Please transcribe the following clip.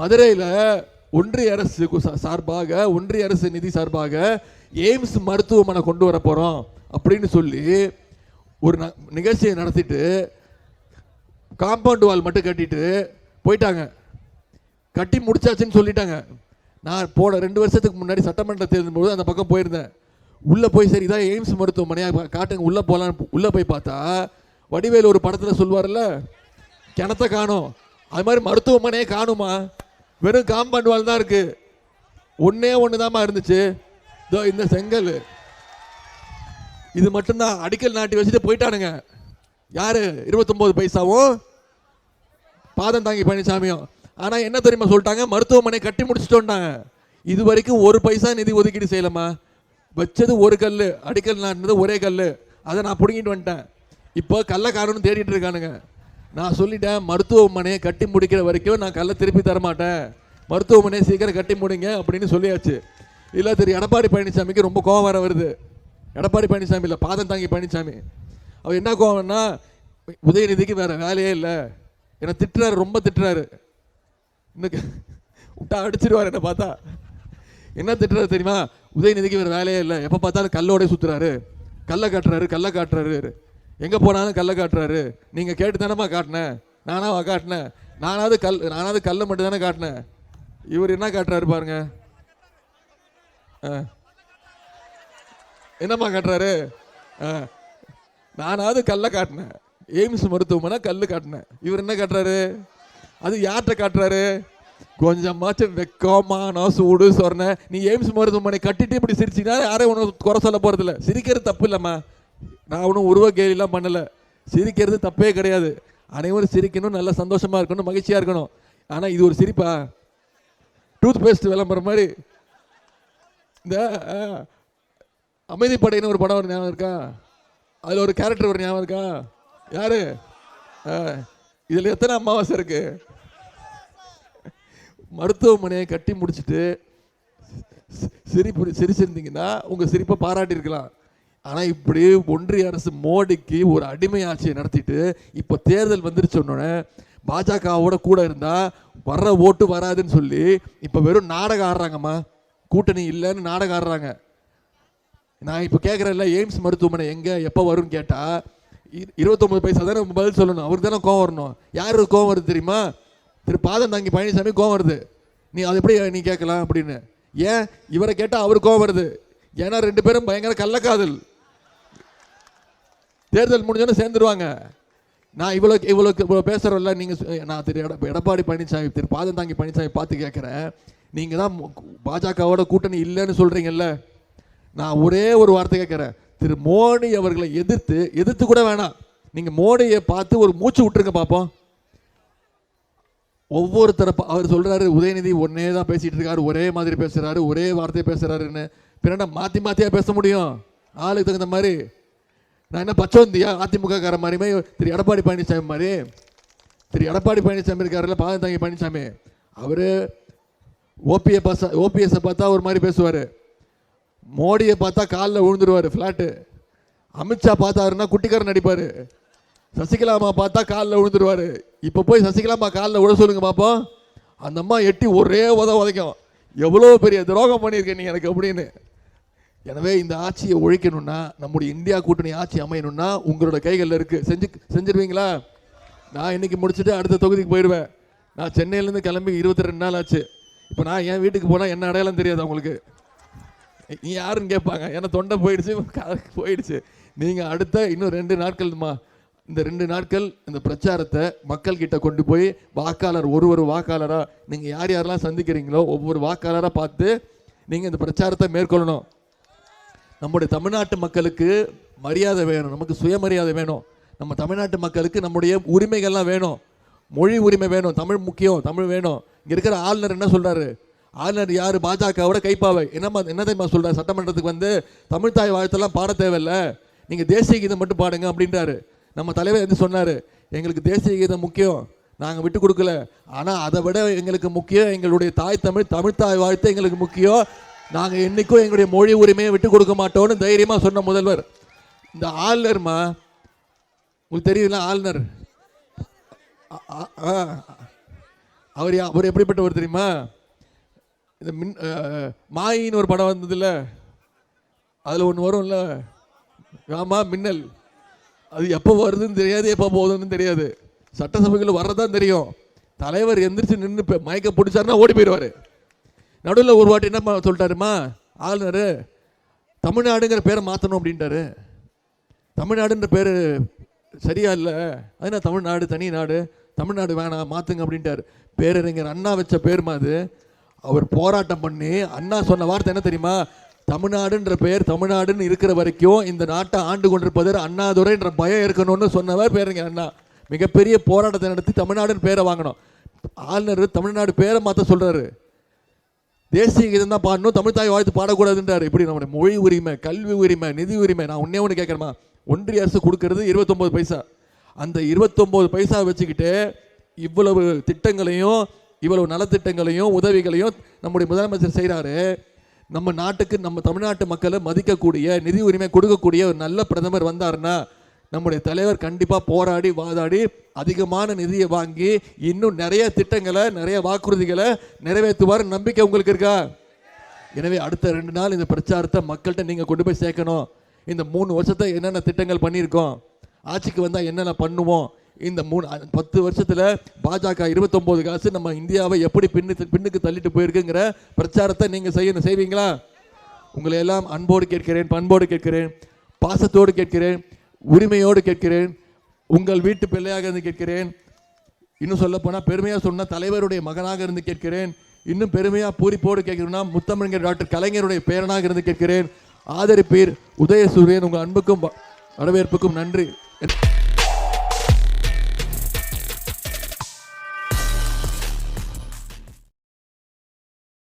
மதுரையில் ஒன்றிய அரசு சார்பாக, ஒன்றிய அரசு நிதி சார்பாக எய்ம்ஸ் மருத்துவமனை கொண்டு வர போகிறோம் அப்படின்னு சொல்லி ஒரு நிகழ்ச்சியை நடத்திட்டு காம்பவுண்ட் வால் மட்டும் கட்டிட்டு போயிட்டாங்க. கட்டி முடிச்சாச்சுன்னு சொல்லிட்டாங்க. நான் போன 2 வருஷத்துக்கு முன்னாடி சட்டமன்ற தேர்தல் போது அந்த பக்கம் போயிருந்தேன். உள்ளே போய் சரி இதான் எய்ம்ஸ் மருத்துவமனையாக காட்டுங்க, உள்ளே போகலாம். உள்ளே போய் பார்த்தா வடிவேலு ஒரு படத்தில் சொல்வார்ல, கிணத்த காணும், அது மாதிரி மருத்துவமனையே காணுமா. வெறும் காம்பவுண்ட் வால் தான் இருக்கு. ஒன்னே ஒன்று தாம்மா இருந்துச்சு, இதோ இந்த செங்கல். இது மட்டும்தான். அடிக்கல் நாட்டி வச்சுட்டு போயிட்டானுங்க. யாரு? 29 பைசாவும் பாதம் தாங்கி பழனிசாமியும். ஆனால் என்ன தெரியுமா சொல்லிட்டாங்க? மருத்துவமனை கட்டி முடிச்சுட்டோன்ட்டாங்க. இது வரைக்கும் 1 பைசா நிதி ஒதுக்கீடு செய்யலாமா? வச்சது ஒரு கல், அடிக்கல் நாட்டினது ஒரே கல். அதை நான் பிடுங்கிட்டு வந்துட்டேன். இப்போ கல்லை காரணம்னு தேடிட்டு இருக்கானுங்க. நான் சொல்லிட்டேன், மருத்துவமனையை கட்டி முடிக்கிற வரைக்கும் நான் கல்லை திருப்பி தரமாட்டேன், மருத்துவமனையை சீக்கிரம் கட்டி முடிங்க அப்படின்னு சொல்லியாச்சு. இல்லை திரு எடப்பாடி பழனிசாமிக்கு ரொம்ப கோவம் வர வருது. எடப்பாடி பழனிசாமி இல்லை, பாதம் தாங்கி பழனிசாமி. அவர் என்ன கோவம்னா, உதயநிதிக்கு வேற வேலையே இல்லை, என்னை திட்டுறாரு, ரொம்ப திட்டுறாரு. இன்னும் விட்டா அடிச்சிருவார் என்ன பார்த்தா. என்ன திட்டுறாரு தெரியுமா? உதயநிதிக்கு வேறு வேலையே இல்லை, எப்போ பார்த்தாலும் கல்லோட சுற்றுறாரு, கல்லை காட்டுறாரு, எங்கே போனாலும் கல்லை காட்டுறாரு. நீங்கள் கேட்டு தானேம்மா காட்டினேன், நானாவா காட்டினேன்? நானாவது கல்லை மட்டும் தானே காட்டினேன். இவர் என்ன காட்டுறாரு பாருங்க. என்னம்மா காட்டுறாரு? நானாவது கல்லை காட்டினேன், எய்ம்ஸ் மருத்துவமனை கல்லு காட்டினேன். இவர் என்ன காட்டுறாரு? அது யார்கிட்ட காட்டுறாரு? கொஞ்சமாச்சும் வெக்கமான சூடு சொன்ன. நீ எய்ம்ஸ் மருத்துவமனை கட்டிட்டு இப்படி சிரிச்சிங்கன்னா யாரும் ஒன்றும் குறை சொல்ல போகிறது இல்லை. சிரிக்கிறது தப்பு இல்லைம்மா, நான் ஒன்றும் உருவ கேலிலாம் பண்ணலை. சிரிக்கிறது தப்பே கிடையாது. அனைவரும் சிரிக்கணும், நல்ல சந்தோஷமாக இருக்கணும், மகிழ்ச்சியாக இருக்கணும். ஆனால் இது ஒரு சிரிப்பா? டூத் பேஸ்ட் விளம்பரம் மாதிரி. இந்த அமைதிப்படைன்னு ஒரு படம் ஒரு ஞாபகம் இருக்கா? அதில் ஒரு கேரக்டர் ஒரு ஞாபகம் இருக்கா? யாரு? இதில் எத்தனை அமாவாசை இருக்கு? மருத்துவமனையை கட்டி முடிச்சுட்டு சிரிச்சிருந்தீங்கன்னா உங்கள் சிரிப்பை பாராட்டியிருக்கலாம். ஆனால் இப்படி ஒன்றிய அரசு மோடிக்கு ஒரு அடிமை ஆட்சியை நடத்திட்டு இப்போ தேர்தல் வந்துருச்சோன்னே பாஜகவோட கூட இருந்தால் வர்ற ஓட்டு வராதுன்னு சொல்லி இப்போ வெறும் நாடகம் ஆடுறாங்கம்மா. கூட்டணி இல்லைன்னு நாடகம் ஆடுறாங்க. நான் இப்போ கேட்குறேன்ல, எய்ம்ஸ் மருத்துவமனை எங்கே எப்போ வரும்னு கேட்டால் 29 பைசா தானே பதில் சொல்லணும். அவருக்கு தானே கோவம் வரணும். யாருக்கு கோவம் வருது தெரியுமா? திரு பாதம் தாங்கி பழனிசாமி கோவம் வருது. நீ அது எப்படி நீ கேட்கலாம் அப்படின்னு. ஏன் இவரை கேட்டால் அவருக்கு கோவம் வருது? ஏன்னா 2 பேரும் பயங்கர கள்ளக்காதல். தேர்தல் முடிஞ்சோன்னு சேர்ந்துருவாங்க. நான் இவ்வளோ பேசுகிறோம்ல, நீங்கள் நான் திரு எடப்பாடி பழனிசாமி, திரு பாதம் தாங்கி பழனிசாமி பார்த்து கேட்குறேன். நீங்கள் தான் பாஜகவோட கூட்டணி இல்லைன்னு சொல்கிறீங்கல்ல, நான் ஒரே ஒரு வார்த்தை கேட்குறேன். திரு மோடி அவர்களை எதிர்த்து கூட வேணாம், நீங்கள் மோடியை பார்த்து ஒரு மூச்சு விட்டுருங்க பார்ப்போம். ஒவ்வொரு தரப்பு அவர் சொல்கிறாரு, உதயநிதி ஒன்னே தான் பேசிகிட்டு இருக்காரு, ஒரே மாதிரி பேசுகிறாரு, ஒரே வார்த்தையை பேசுகிறாருன்னு. பின்னா மாற்றியாக பேச முடியும் ஆளுக்கு தகுந்த மாதிரி. நான் என்ன பச்சவந்தியா? அதிமுக கார மாதிரியுமே திரு எடப்பாடி பழனிசாமி மாதிரி. திரு எடப்பாடி பழனிசாமி இருக்காருல்ல, பாதம் தாங்கி பழனிசாமி, அவர் ஓபிஎஸ்ஸை பார்த்தா ஒரு மாதிரி பேசுவார், மோடியை பார்த்தா காலில் விழுந்துருவார் ஃப்ளாட்டு, அமித்ஷா பார்த்தாருன்னா குட்டிக்காரன் நடிப்பார், சசிகலாமா பார்த்தா காலில் விழுந்துருவார். இப்போ போய் சசிகலாமா காலில் விழ சொல்லுங்க பார்ப்போம். அந்த அம்மா எட்டி ஒரே உதைக்கும், எவ்வளோ பெரிய துரோகம் பண்ணியிருக்கேன் நீ எனக்கு அப்படின்னு. எனவே இந்த ஆட்சியை ஒழிக்கணும்னா, நம்முடைய இந்தியா கூட்டணி ஆட்சி அமையணும்னா உங்களோட கைகளில் இருக்குது. செஞ்சிருவீங்களா? நான் இன்னைக்கு முடிச்சுட்டு அடுத்த தொகுதிக்கு போயிடுவேன். நான் சென்னையிலேருந்து கிளம்பி 22 நாள் ஆச்சு. இப்போ நான் என் வீட்டுக்கு போனால் என்ன அடையாளம் தெரியாது அவங்களுக்கு. நீ யாருன்னு கேட்பாங்க, ஏன்னா தொண்டை போயிடுச்சு. நீங்கள் அடுத்த இன்னும் 2 நாட்கள்மா, இந்த 2 நாட்கள் இந்த பிரச்சாரத்தை மக்கள்கிட்ட கொண்டு போய் வாக்காளர் ஒரு வாக்காளராக நீங்கள் யார் யாரெல்லாம் சந்திக்கிறீங்களோ ஒவ்வொரு வாக்காளராக பார்த்து நீங்கள் இந்த பிரச்சாரத்தை மேற்கொள்ளணும். நம்முடைய தமிழ்நாட்டு மக்களுக்கு மரியாதை வேணும், நமக்கு சுயமரியாதை வேணும். நம்ம தமிழ்நாட்டு மக்களுக்கு நம்முடைய உரிமைகள்லாம் வேணும், மொழி உரிமை வேணும், தமிழ் முக்கியம், தமிழ் வேணும். இங்கே இருக்கிற ஆளுநர் என்ன சொல்கிறாரு? ஆளுநர் யார்? பாஜகவோட கைப்பாவை. என்ன தெரியுமா சொல்கிறார்? சட்டமன்றத்துக்கு வந்து தமிழ் தாய் வாழ்த்தெல்லாம் பாட தேவையில்லை, நீங்கள் தேசிய கீதம் மட்டும் பாடுங்க அப்படின்றாரு. நம்ம தலைவர் வந்து சொன்னார், எங்களுக்கு தேசிய கீதம் முக்கியம், நாங்கள் விட்டு கொடுக்கல, ஆனால் அதை விட எங்களுக்கு முக்கியம் எங்களுடைய தாய் தமிழ் தாய் வாழ்த்து எங்களுக்கு முக்கியம், நாங்கள் என்றைக்கும் எங்களுடைய மொழி உரிமையை விட்டு கொடுக்க மாட்டோம்னு தைரியமாக சொன்ன முதல்வர். இந்த ஆளுநர்மா உங்களுக்கு தெரியல, ஆளுநர் அவர் எப்படிப்பட்டவர் தெரியுமா? இந்த மாயின்னு ஒரு படம் வந்ததுல்ல, அதில் ஒன்று வரும்ல, ஆமா மின்னல். அது எப்போ வருதுன்னு தெரியாது, எப்போ போகுதுன்னு தெரியாது. சட்டசபைக்குள்ள வர்றதான் தெரியும். தலைவர் எந்திரிச்சு நின்று மயக்க பிடிச்சாருன்னா ஓடி போயிடுவார். நடுவில் ஒரு வாட்டி என்ன சொல்லிட்டாருமா ஆளுநர், தமிழ்நாடுங்கிற பேரை மாற்றணும் அப்படின்ட்டாரு. தமிழ்நாடுன்ற பேர் சரியா இல்லை, அதுனா தமிழ்நாடு தனி நாடு, தமிழ்நாடு வேணாம் மாற்றுங்க அப்படின்ட்டார். பேரறிஞர் அண்ணா வச்ச பேருமா அது. அவர் போராட்டம் பண்ணி அண்ணா சொன்ன வார்த்தை என்ன தெரியுமா? தமிழ்நாடுன்ற பெயர் தமிழ்நாடுன்னு இருக்கிற வரைக்கும் இந்த நாட்டை ஆண்டு கொண்டிருப்பதர் அண்ணாதுரைன்ற பயம் இருக்கணும்னு சொன்னவர் பேரறிஞர் அண்ணா. மிகப்பெரிய போராட்டத்தை நடத்தி தமிழ்நாடுன்னு பேரை வாங்கணும். ஆளுநர் தமிழ்நாடு பேரை மாற்ற சொல்றாரு. தேசிய கீதம் தான் பாடணும், தமிழ் தாய் வாழ்த்து பாடக்கூடாதுன்றாரு. இப்படி நம்முடைய மொழி உரிமை, கல்வி உரிமை, நிதி உரிமை. நான் ஒன்னே ஒன்று கேட்கணுமா, ஒன்றிய அரசு கொடுக்கறது 29 பைசா. அந்த 29 பைசா வச்சுக்கிட்டு இவ்வளவு திட்டங்களையும் இவ்வளவு நலத்திட்டங்களையும் உதவிகளையும் நம்முடைய முதலமைச்சர் செய்கிறாரு. நம்ம நாட்டுக்கு, நம்ம தமிழ்நாட்டு மக்களை மதிக்கக்கூடிய, நிதி உரிமை கொடுக்கக்கூடிய ஒரு நல்ல பிரதமர் வந்தாருன்னா நம்முடைய தலைவர் கண்டிப்பாக போராடி வாதாடி அதிகமான நிதியை வாங்கி இன்னும் நிறைய திட்டங்களை, நிறைய வாக்குறுதிகளை நிறைவேற்றுவார். நம்பிக்கை உங்களுக்கு இருக்கா? எனவே அடுத்த 2 நாள் இந்த பிரச்சாரத்தை மக்கள்கிட்ட நீங்கள் கொண்டு போய் சேர்க்கணும். இந்த 3 வருஷத்தை என்னென்ன திட்டங்கள் பண்ணியிருக்கோம், ஆட்சிக்கு வந்தால் என்னென்ன பண்ணுவோம், இந்த 10 வருஷத்தில் பாஜக 29 காசு நம்ம இந்தியாவை எப்படி பின்னுக்கு தள்ளிட்டு போயிருக்குங்கிற பிரச்சாரத்தை நீங்கள் செய்வீங்களா? உங்களை எல்லாம் அன்போடு கேட்கிறேன், பண்போடு கேட்கிறேன், பாசத்தோடு கேட்கிறேன், உரிமையோடு கேட்கிறேன், உங்கள் வீட்டு பிள்ளையாக இருந்து கேட்கிறேன். இன்னும் சொல்ல போனால் பெருமையாக சொன்னால் தலைவருடைய மகனாக இருந்து கேட்கிறேன். இன்னும் பெருமையாக பூரிப்போடு கேட்கிறேன்னா முத்தமிழர் டாக்டர் கலைஞருடைய பேரனாக இருந்து கேட்கிறேன். ஆதரிப்பீர். உதயசூரியன். உங்கள் அன்புக்கும் வரவேற்புக்கும் நன்றி.